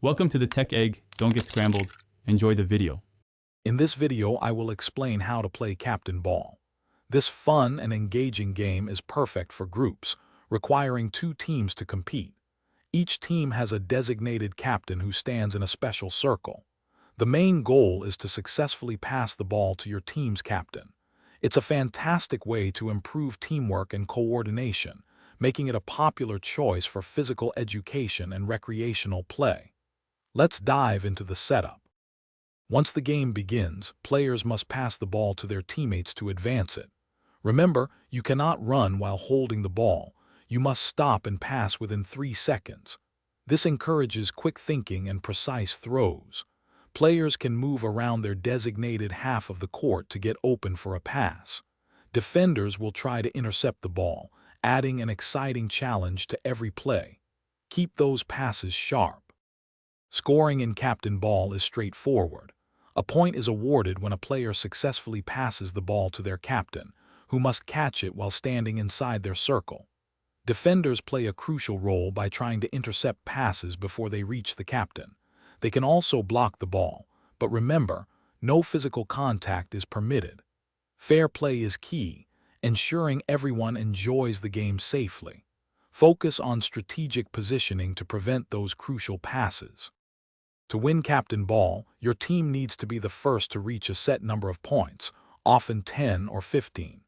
Welcome to the Tech Egg. Don't get scrambled. Enjoy the video. In this video, I will explain how to play Captain Ball. This fun and engaging game is perfect for groups, requiring two teams to compete. Each team has a designated captain who stands in a special circle. The main goal is to successfully pass the ball to your team's captain. It's a fantastic way to improve teamwork and coordination, making it a popular choice for physical education and recreational play. Let's dive into the setup. Once the game begins, players must pass the ball to their teammates to advance it. Remember, you cannot run while holding the ball. You must stop and pass within 3 seconds. This encourages quick thinking and precise throws. Players can move around their designated half of the court to get open for a pass. Defenders will try to intercept the ball, adding an exciting challenge to every play. Keep those passes sharp. Scoring in Captain Ball is straightforward. A point is awarded when a player successfully passes the ball to their captain, who must catch it while standing inside their circle. Defenders play a crucial role by trying to intercept passes before they reach the captain. They can also block the ball, but remember, no physical contact is permitted. Fair play is key, ensuring everyone enjoys the game safely. Focus on strategic positioning to prevent those crucial passes. To win Captain Ball, your team needs to be the first to reach a set number of points, often 10 or 15.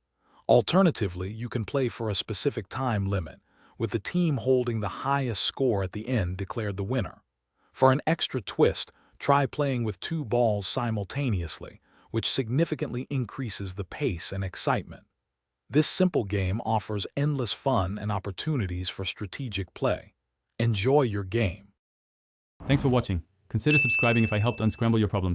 Alternatively, you can play for a specific time limit, with the team holding the highest score at the end declared the winner. For an extra twist, try playing with 2 balls simultaneously, which significantly increases the pace and excitement. This simple game offers endless fun and opportunities for strategic play. Enjoy your game. Thanks for watching. Consider subscribing if I helped unscramble your problems.